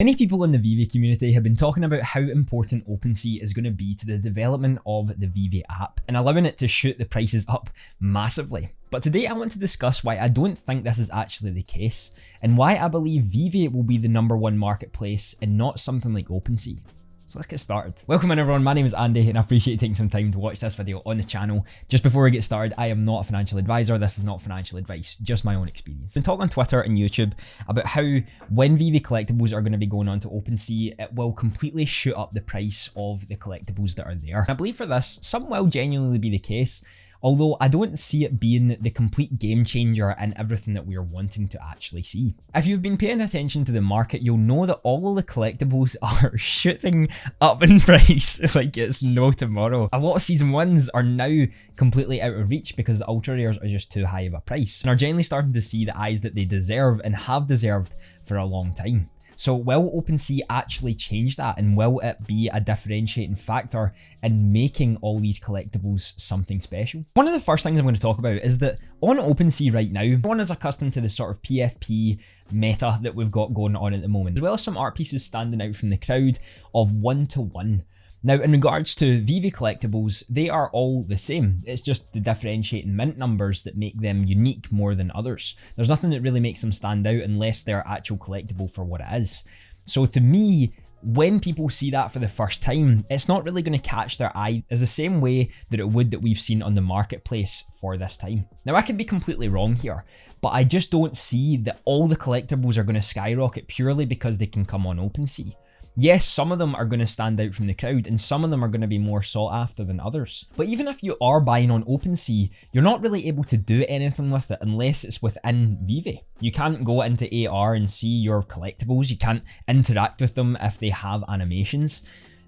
Many people in the Veve community have been talking about how important Opensea is going to be to the development of the Veve app and allowing it to shoot the prices up massively. But today I want to discuss why I don't think this is actually the case and why I believe Veve will be the #1 marketplace and not something like Opensea. So let's get started. Welcome in everyone, my name is Andy and I appreciate you taking some time to watch this video on the channel. Just before we get started, I am not a financial advisor, this is not financial advice, just my own experience. I've been talking on Twitter and YouTube about how when Veve collectibles are going to be going on to Opensea, it will completely shoot up the price of the collectibles that are there. And I believe for this, some will genuinely be the case, although I don't see it being the complete game changer and everything that we are wanting to actually see. If you've been paying attention to the market, you'll know that all of the collectibles are shooting up in price like it's no tomorrow. A lot of season 1s are now completely out of reach because the ultra rares are just too high of a price and are generally starting to see the eyes that they deserve and have deserved for a long time. So will Opensea actually change that, and will it be a differentiating factor in making all these collectibles something special? One of the first things I'm going to talk about is that on Opensea right now, everyone is accustomed to the sort of PFP meta that we've got going on at the moment, as well as some art pieces standing out from the crowd of 1-to-1. Now, in regards to Veve collectibles, they are all the same. It's just the differentiating mint numbers that make them unique more than others. There's nothing that really makes them stand out unless they're actual collectible for what it is. So to me, when people see that for the first time, it's not really going to catch their eye as the same way that it would that we've seen on the marketplace for this time. Now, I could be completely wrong here, but I just don't see that all the collectibles are going to skyrocket purely because they can come on Opensea. Yes, some of them are going to stand out from the crowd and some of them are going to be more sought after than others. But even if you are buying on Opensea, you're not really able to do anything with it unless it's within Veve. You can't go into AR and see your collectibles. You can't interact with them if they have animations.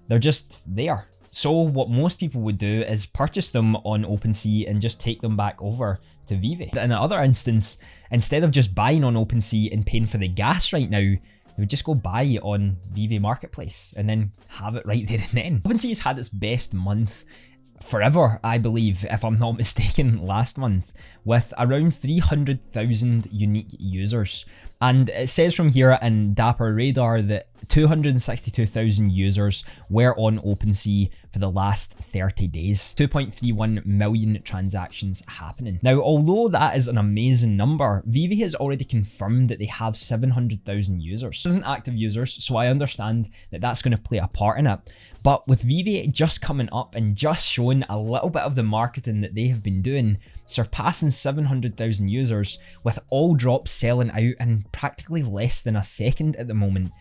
They're just there. So what most people would do is purchase them on Opensea and just take them back over to Veve. In the other instance, instead of just buying on Opensea and paying for the gas right now, they would just go buy on Veve Marketplace and then have it right there and then. Opensea has had its best month forever, I believe, if I'm not mistaken, last month, with around 300,000 unique users. And it says from here in Dapper Radar that 262,000 users were on Opensea for the last 30 days. 2.31 million transactions happening. Now, although that is an amazing number, Veve has already confirmed that they have 700,000 users. This isn't active users, so I understand that that's going to play a part in it. But with Veve just coming up and just showing a little bit of the marketing that they have been doing, surpassing 700,000 users with all drops selling out in practically less than a second at the moment,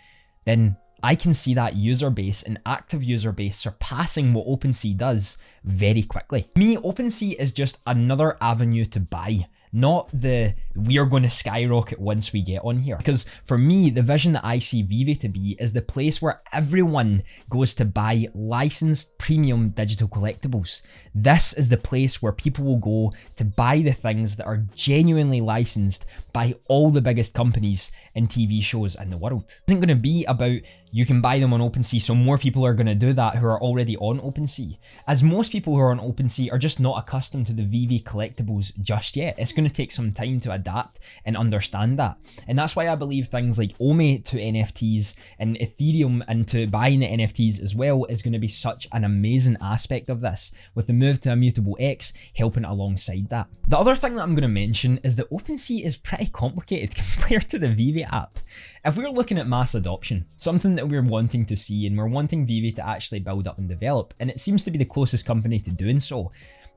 then I can see that user base and active user base surpassing what Opensea does very quickly. To me, Opensea is just another avenue to buy, not the we are going to skyrocket once we get on here. Because for me, the vision that I see Veve to be is the place where everyone goes to buy licensed premium digital collectibles. This is the place where people will go to buy the things that are genuinely licensed by all the biggest companies and TV shows in the world. It isn't going to be about you can buy them on Opensea, so more people are going to do that who are already on Opensea. As most people who are on Opensea are just not accustomed to the Veve collectibles just yet. It's going to take some time to adapt and understand that. And that's why I believe things like Omi to NFTs and Ethereum into buying the NFTs as well is going to be such an amazing aspect of this, with the move to Immutable X helping alongside that. The other thing that I'm going to mention is that Opensea is pretty complicated compared to the Veve app. If we're looking at mass adoption, something that we're wanting to see and we're wanting Veve to actually build up and develop, and it seems to be the closest company to doing so,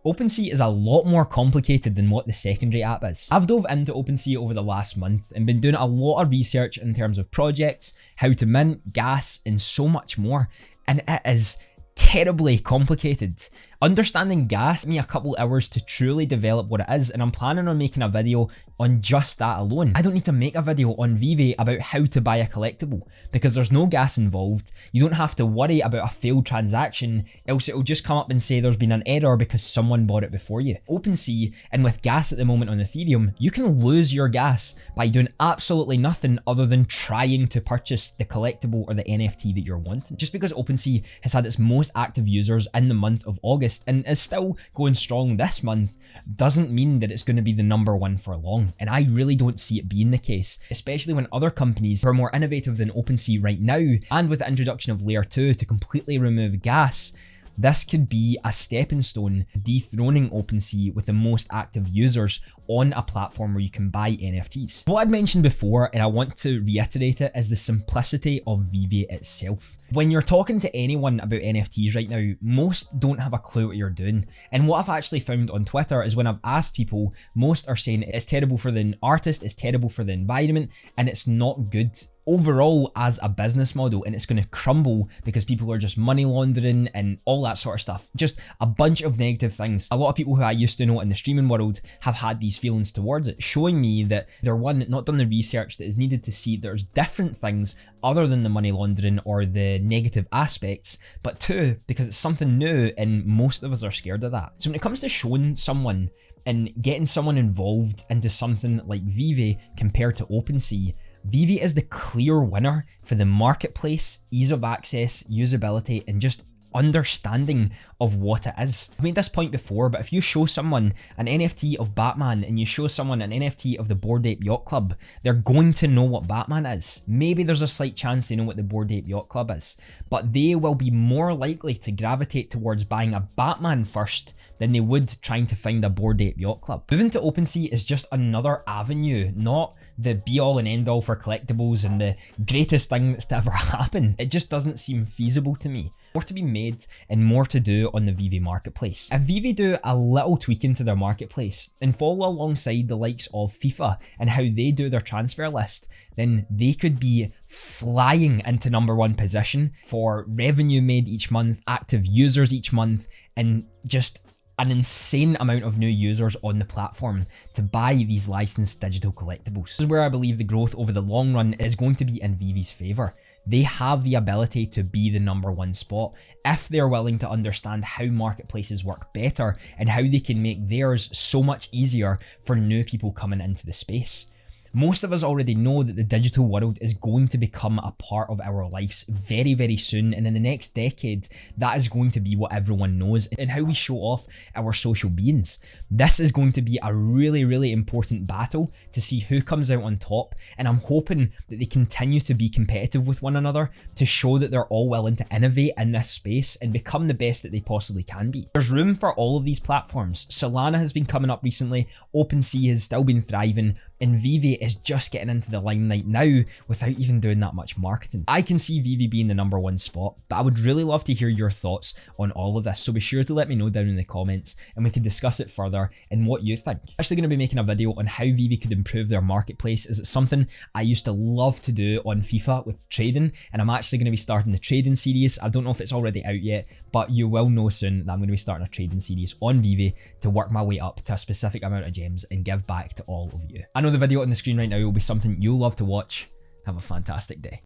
Opensea is a lot more complicated than what the secondary app is. I've dove into Opensea over the last month and been doing a lot of research in terms of projects, how to mint, gas, and so much more, and it is terribly complicated. Understanding gas took me a couple hours to truly develop what it is, and I'm planning on making a video on just that alone. I don't need to make a video on Veve about how to buy a collectible because there's no gas involved. You don't have to worry about a failed transaction, else it will just come up and say there's been an error because someone bought it before you. Opensea, and with gas at the moment on Ethereum, you can lose your gas by doing absolutely nothing other than trying to purchase the collectible or the NFT that you're wanting. Just because Opensea has had its most active users in the month of August August and is still going strong this month doesn't mean that it's going to be the number one for long. And I really don't see it being the case, especially when other companies who are more innovative than Opensea right now, and with the introduction of layer 2 to completely remove gas, this could be a stepping stone dethroning Opensea with the most active users on a platform where you can buy NFTs. What I'd mentioned before, and I want to reiterate it, is the simplicity of Veve itself. When you're talking to anyone about NFTs right now, most don't have a clue what you're doing. And what I've actually found on Twitter is when I've asked people, most are saying it's terrible for the artist, it's terrible for the environment, and it's not good overall as a business model, and it's going to crumble because people are just money laundering and all that sort of stuff. Just a bunch of negative things. A lot of people who I used to know in the streaming world have had these feelings towards it, showing me that they're, one, not done the research that is needed to see there's different things other than the money laundering or the negative aspects, but two, because it's something new and most of us are scared of that. So when it comes to showing someone and getting someone involved into something like Veve compared to Opensea, Veve is the clear winner for the marketplace, ease of access, usability, and just understanding of what it is. I've made this point before, but if you show someone an NFT of Batman and you show someone an NFT of the Bored Ape Yacht Club, they're going to know what Batman is. Maybe there's a slight chance they know what the Bored Ape Yacht Club is, but they will be more likely to gravitate towards buying a Batman first than they would trying to find a Bored Ape Yacht Club. Moving to Opensea is just another avenue, not the be all and end all for collectibles and the greatest thing that's to ever happen. It just doesn't seem feasible to me. More to be made and more to do on the Veve marketplace. If Veve do a little tweaking to their marketplace and follow alongside the likes of FIFA and how they do their transfer list, then they could be flying into #1 position for revenue made each month, active users each month, and just an insane amount of new users on the platform to buy these licensed digital collectibles. This is where I believe the growth over the long run is going to be in Veve's favor. They have the ability to be the #1 spot if they're willing to understand how marketplaces work better and how they can make theirs so much easier for new people coming into the space. Most of us already know that the digital world is going to become a part of our lives very, very soon, and in the next decade, that is going to be what everyone knows and how we show off our social beings. This is going to be a really, really important battle to see who comes out on top, and I'm hoping that they continue to be competitive with one another to show that they're all willing to innovate in this space and become the best that they possibly can be. There's room for all of these platforms. Solana has been coming up recently, Opensea has still been thriving, and Veve is just getting into the limelight now without even doing that much marketing. I can see Veve being the #1 spot, but I would really love to hear your thoughts on all of this, so be sure to let me know down in the comments and we can discuss it further and what you think. I'm actually going to be making a video on how Veve could improve their marketplace, as it's something I used to love to do on FIFA with trading, and I'm actually going to be starting the trading series. I don't know if it's already out yet, but you will know soon that I'm going to be starting a trading series on Veve to work my way up to a specific amount of gems and give back to all of you. I know the video on the screen right now will be something you'll love to watch. Have a fantastic day.